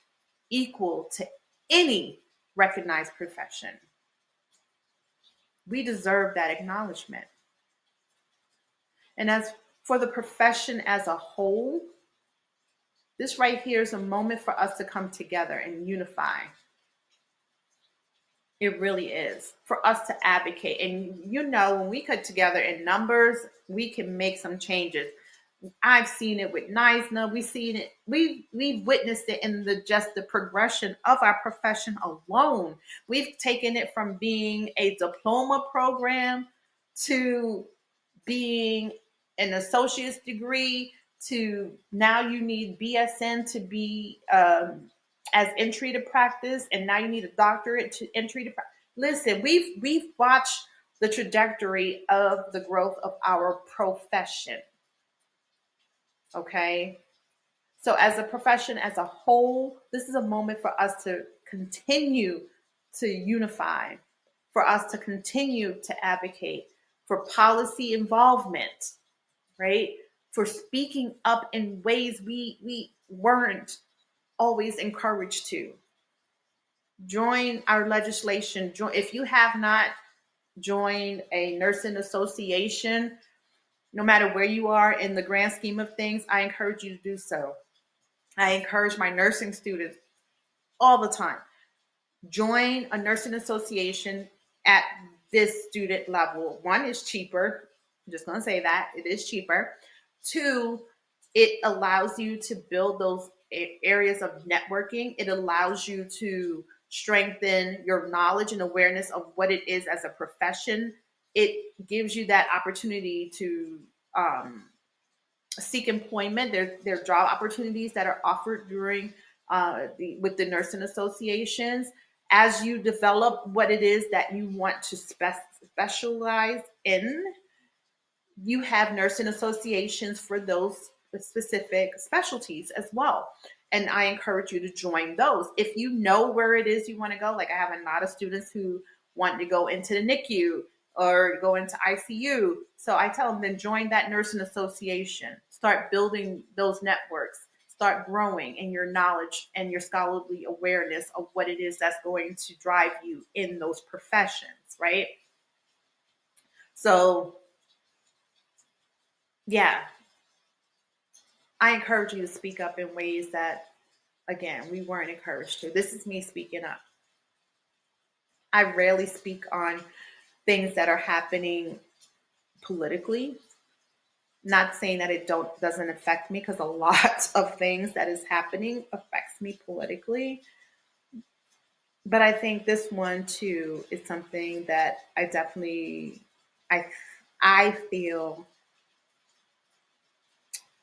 equal to any recognized profession. We deserve that acknowledgement. And as for the profession as a whole, this right here is a moment for us to come together and unify. It really is. For us to advocate. And when we cut together in numbers, we can make some changes. I've seen it with NISNA. We've seen it. We've witnessed it in the progression of our profession alone. We've taken it from being a diploma program to being an associate's degree to now you need BSN to be as entry to practice, and now you need a doctorate to entry to practice. Listen, we've watched the trajectory of the growth of our profession. Okay. So as a profession as a whole, this is a moment for us to continue to unify, for us to continue to advocate for policy involvement, right? For speaking up in ways we weren't always encouraged to. Join our legislation. If you have not joined a nursing association, no matter where you are in the grand scheme of things, I encourage you to do so. I encourage my nursing students all the time. Join a nursing association at this student level. One, is cheaper. I'm just going to say that. It is cheaper. Two, it allows you to build those areas of networking. It allows you to strengthen your knowledge and awareness of what it is as a profession. It gives you that opportunity to seek employment. There are job opportunities that are offered during with the nursing associations. As you develop what it is that you want to specialize in, you have nursing associations for those specific specialties as well. And I encourage you to join those. If you know where it is you want to go, like I have a lot of students who want to go into the NICU or go into ICU. So I tell them, then join that nursing association. Start building those networks. start growing in your knowledge and your scholarly awareness of what it is that's going to drive you in those professions, right? So, yeah, I encourage you to speak up in ways that, again, we weren't encouraged to. This is me speaking up. I rarely speak on things that are happening politically. Not saying that it doesn't affect me, because a lot of things that is happening affects me politically. But I think this one too is something that I I feel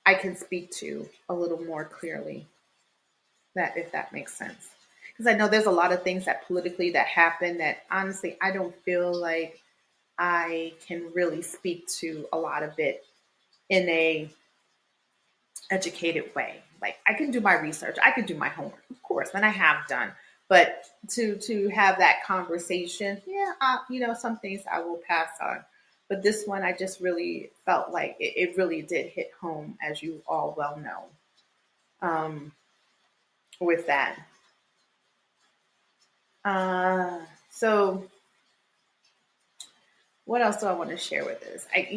I can speak to a little more clearly, that if that makes sense. Because I know there's a lot of things that politically that happen that honestly I don't feel like I can really speak to a lot of it in a educated way. Like, I can do my research, I can do my homework, of course, and I have done. But to have that conversation, yeah, some things I will pass on. But this one, I just really felt like it really did hit home, as you all well know. With that, so what else do I want to share with this? I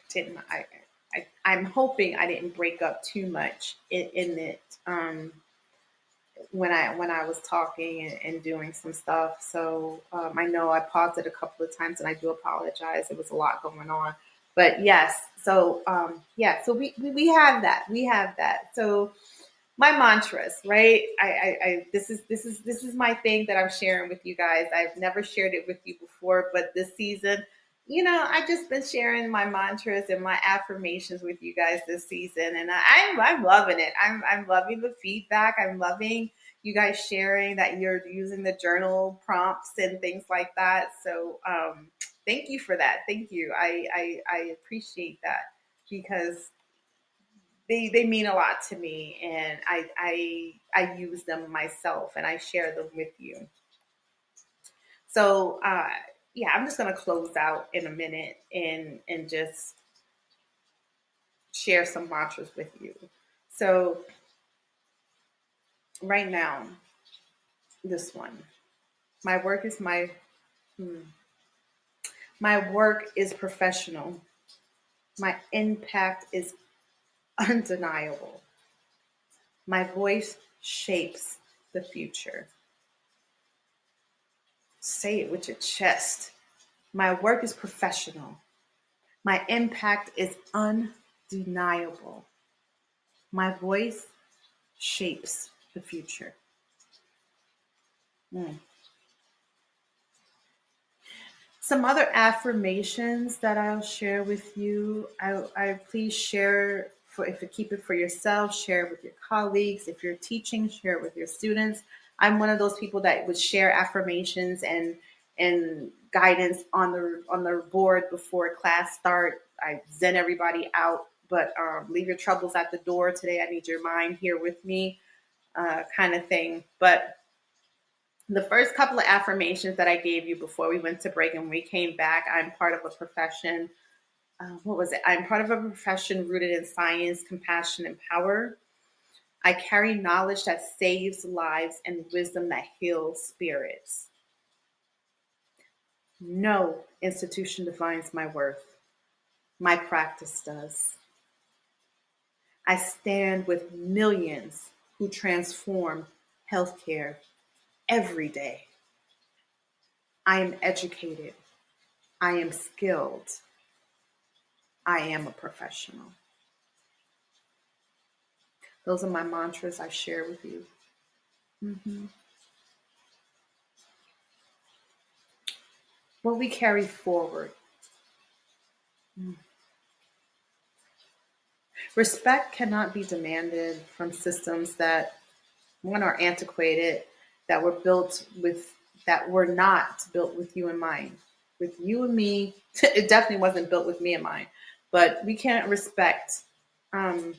didn't. I'm hoping I didn't break up too much in it. When I was talking and doing some stuff. So I know I paused it a couple of times, and I do apologize. There was a lot going on, but yes. So yeah. So we have that. We have that. So my mantras, right? This is my thing that I'm sharing with you guys. I've never shared it with you before, but this season, I've just been sharing my mantras and my affirmations with you guys this season, and I'm loving it. I'm loving the feedback. I'm loving you guys sharing that you're using the journal prompts and things like that. So thank you for that. Thank you. I appreciate that, because they mean a lot to me, and I use them myself, and I share them with you. So yeah, I'm just gonna close out in a minute and just share some mantras with you. So right now, this one, my work is my work is professional. My impact is undeniable. My voice shapes the future. Say it with your chest. My work is professional. My impact is undeniable. My voice shapes the future. Mm. Some other affirmations that I'll share with you. I please share, for if you keep it for yourself, share it with your colleagues. If you're teaching, share it with your students. I'm one of those people that would share affirmations and guidance on the board before class start. I zen everybody out, but leave your troubles at the door today. I need your mind here with me, kind of thing. But the first couple of affirmations that I gave you before we went to break and we came back, I'm part of a profession. What was it? I'm part of a profession rooted in science, compassion, and power. I carry knowledge that saves lives and wisdom that heals spirits. No institution defines my worth. My practice does. I stand with millions who transform healthcare every day. I am educated. I am skilled. I am a professional. Those are my mantras I share with you. Mhm. What we carry forward. Respect cannot be demanded from systems that, one, are antiquated, that were built with, that were not built with you in mind. With you and me, it definitely wasn't built with me in mind. But we can't respect. Um,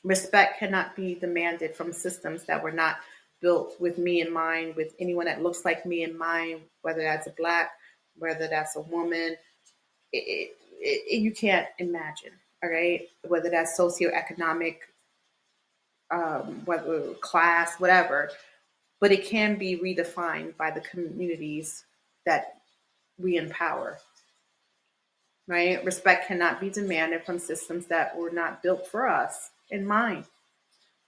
Respect cannot be demanded from systems that were not built with me in mind, with anyone that looks like me in mind, whether that's a black, whether that's a woman. You can't imagine, all right? Whether that's socioeconomic, whether class, whatever, but it can be redefined by the communities that we empower, right? Respect cannot be demanded from systems that were not built for us in mind,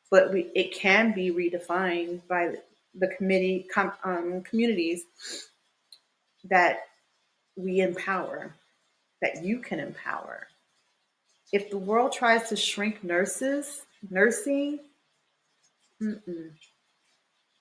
but it can be redefined by the communities that we empower, that you can empower. If the world tries to shrink nursing,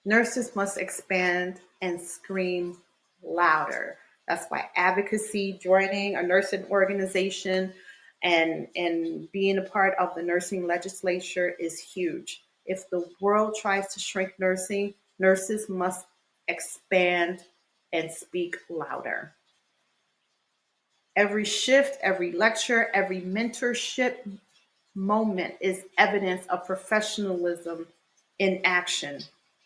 nurses must expand and scream louder. That's why advocacy, joining a nursing organization, and being a part of the nursing legislature is huge. If the world tries to shrink nursing, nurses must expand and speak louder. Every shift, every lecture, every mentorship moment is evidence of professionalism in action.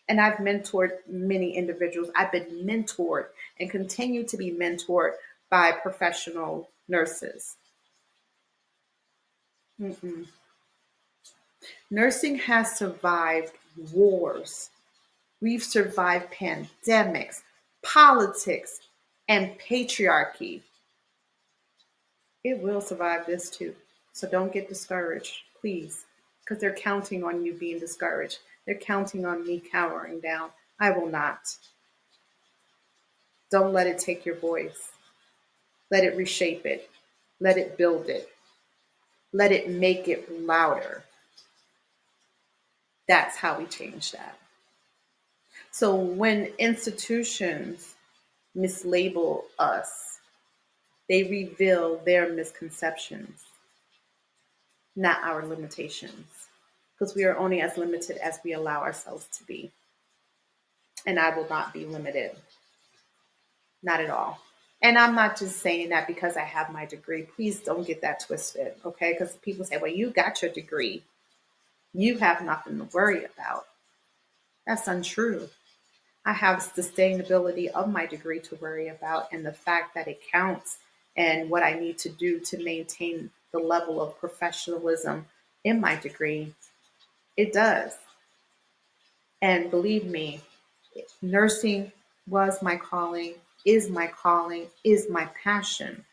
And I've mentored many individuals. I've been mentored and continue to be mentored by professional nurses. Nursing has survived wars. We've survived pandemics, politics, and patriarchy. It will survive this too. So don't get discouraged, please, because they're counting on you being discouraged. They're counting on me cowering down. I will not. Don't let it take your voice. Let it reshape it. Let it build it. Let it make it louder. That's how we change that. So when institutions mislabel us, they reveal their misconceptions, not our limitations, because we are only as limited as we allow ourselves to be. And I will not be limited. Not at all. And I'm not just saying that because I have my degree. Please don't get that twisted, okay? Because people say, well, you got your degree. You have nothing to worry about. That's untrue. I have sustainability of my degree to worry about, and the fact that it counts and what I need to do to maintain the level of professionalism in my degree. It does. And believe me, nursing was my calling, is my passion.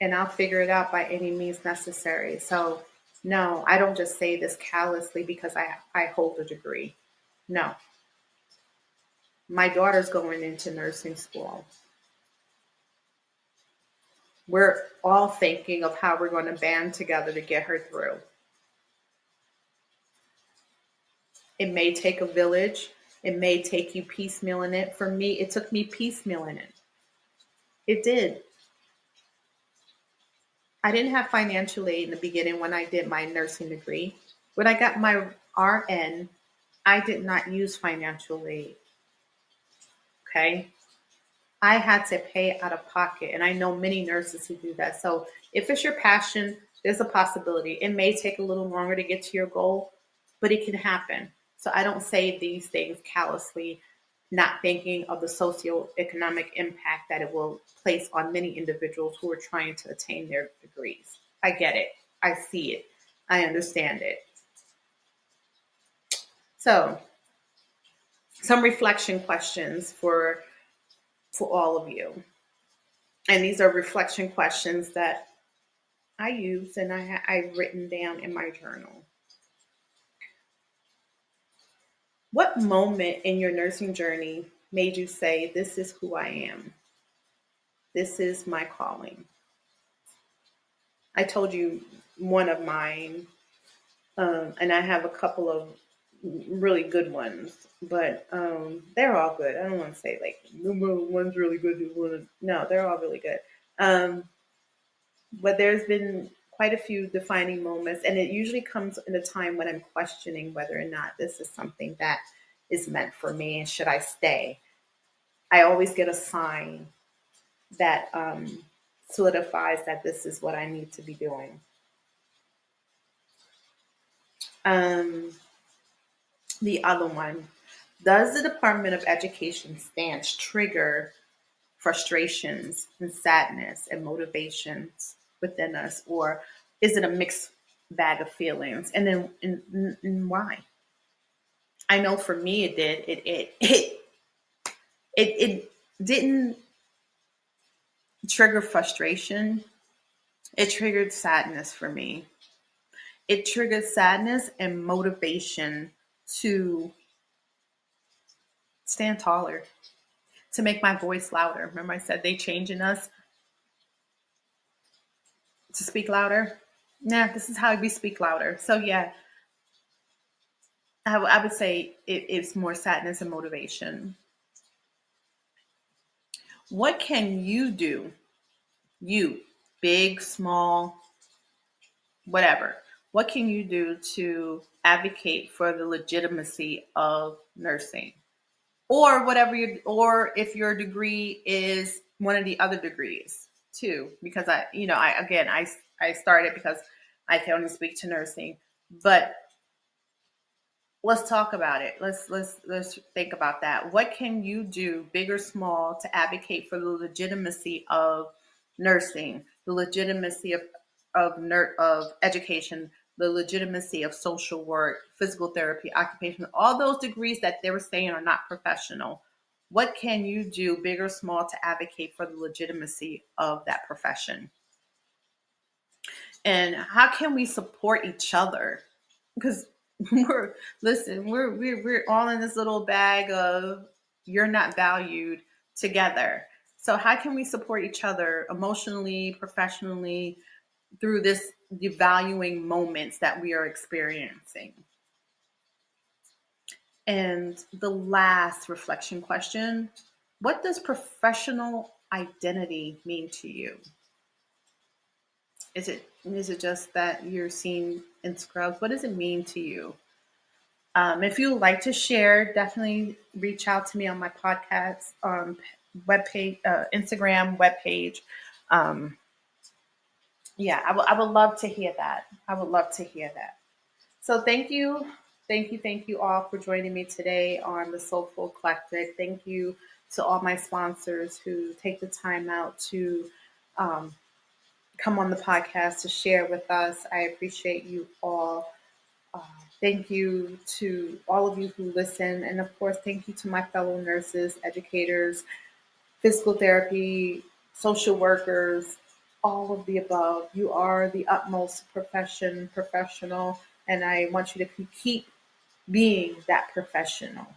And I'll figure it out by any means necessary. So no, I don't just say this callously because I hold a degree. No. My daughter's going into nursing school. We're all thinking of how we're going to band together to get her through. It may take a village. It may take you piecemealing it. For me, it took me piecemealing it. It did. I didn't have financial aid in the beginning when I did my nursing degree. When I got my RN, I did not use financial aid. Okay? I had to pay out of pocket, and I know many nurses who do that. So if it's your passion, there's a possibility. It may take a little longer to get to your goal, but it can happen. So I don't say these things callously, not thinking of the socioeconomic impact that it will place on many individuals who are trying to attain their degrees. I get it. I see it. I understand it. So some reflection questions for all of you. And these are reflection questions that I use and I've written down in my journal. What moment in your nursing journey made you say, this is who I am? This is my calling. I told you one of mine, and I have a couple of really good ones, but they're all good. I don't want to say like one's really good. No, they're all really good. But there's been quite a few defining moments, and it usually comes in a time when I'm questioning whether or not this is something that is meant for me and should I stay. I always get a sign that solidifies that this is what I need to be doing. The other one, does the Department of Education stance trigger frustrations and sadness and motivations within us, or is it a mixed bag of feelings. And then and why? I know for me it did. It didn't trigger frustration. It triggered sadness for me. It triggered sadness and motivation to stand taller, to make my voice louder. Remember I said they changing us to speak louder? Nah, this is how we speak louder. So yeah, I would say it's more sadness and motivation. What can you do? You, big, small, whatever. What can you do to advocate for the legitimacy of nursing? Or whatever or if your degree is one of the other degrees too, because I started because I can only speak to nursing, but let's talk about it. Let's think about that. What can you do, big or small, to advocate for the legitimacy of nursing, the legitimacy of education, the legitimacy of social work, physical therapy, occupation, all those degrees that they were saying are not professional? What can you do, big or small, to advocate for the legitimacy of that profession? And how can we support each other? Because we're all in this little bag of you're not valued together. So how can we support each other emotionally, professionally through this devaluing moments that we are experiencing? And the last reflection question, what does professional identity mean to you? Is it just that you're seen in scrubs? What does it mean to you? If you would like to share, definitely reach out to me on my podcast webpage, Instagram webpage. Um, yeah, I would love to hear that. I would love to hear that. So thank you all for joining me today on the Soulful Eclectic. Thank you to all my sponsors who take the time out to um, come on the podcast to share with us. I appreciate you all. Uh, Thank you to all of you who listen. And of course, thank you to my fellow nurses, educators, physical therapy, social workers, all of the above. You are the utmost professional, and I want you to keep being that professional.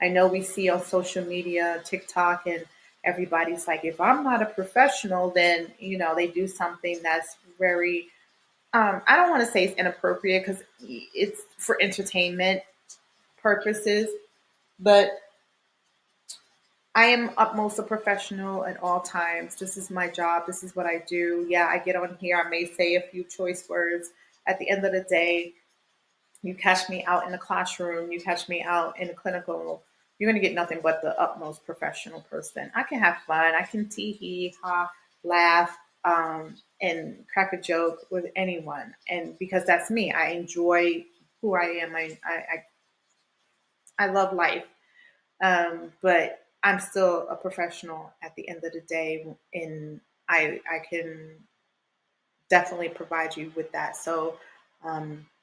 I know we see on social media, TikTok, and everybody's like, if I'm not a professional, then, they do something that's very I don't want to say it's inappropriate because it's for entertainment purposes, but I am utmost a professional at all times. This is my job. This is what I do. Yeah, I get on here. I may say a few choice words. At the end of the day, you catch me out in the classroom, you catch me out in the clinical, you're going to get nothing but the utmost professional person. I can have fun. I can tee-hee, ha, laugh, and crack a joke with anyone. And because that's me, I enjoy who I am. I love life. But I'm still a professional at the end of the day. And I can definitely provide you with that. So,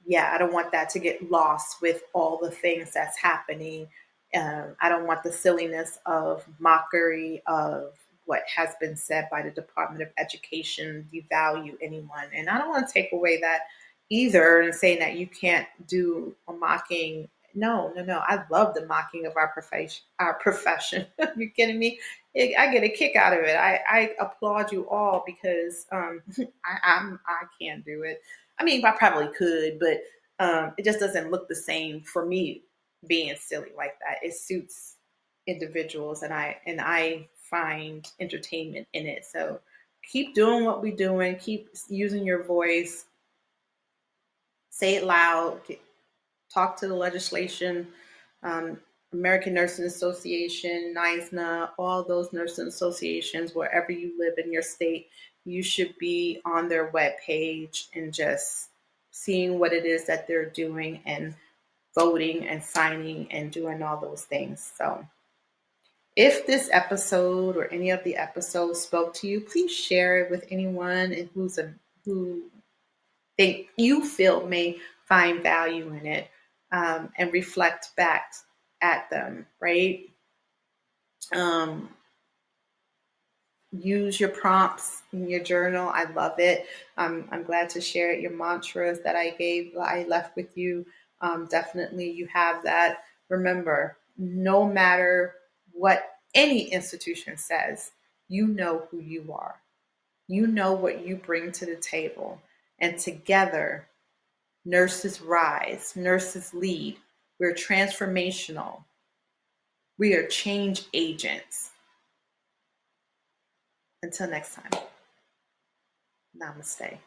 yeah, I don't want that to get lost with all the things that's happening. I don't want the silliness of mockery of what has been said by the Department of Education devalue anyone. And I don't want to take away that either and saying that you can't do a mocking. No, no, no. I love the mocking of our profession. Our profession. You kidding me? I get a kick out of it. I applaud you all because I can't do it. I mean, I probably could, but it just doesn't look the same for me being silly like that. It suits individuals, and I find entertainment in it. So keep doing what we're doing. Keep using your voice. Say it loud. Talk to the legislation. Um, American Nursing Association, NISNA, all those nursing associations, wherever you live in your state, you should be on their webpage and just seeing what it is that they're doing and voting and signing and doing all those things. So if this episode or any of the episodes spoke to you, please share it with anyone who think you feel may find value in it, and reflect back at them, right? Um, use your prompts in your journal. I love it. I'm glad to share it. Your mantras that I left with you. Definitely you have that. Remember, no matter what any institution says, you know who you are. You know what you bring to the table. And together, nurses rise, nurses lead. We're transformational. We are change agents. Until next time, namaste.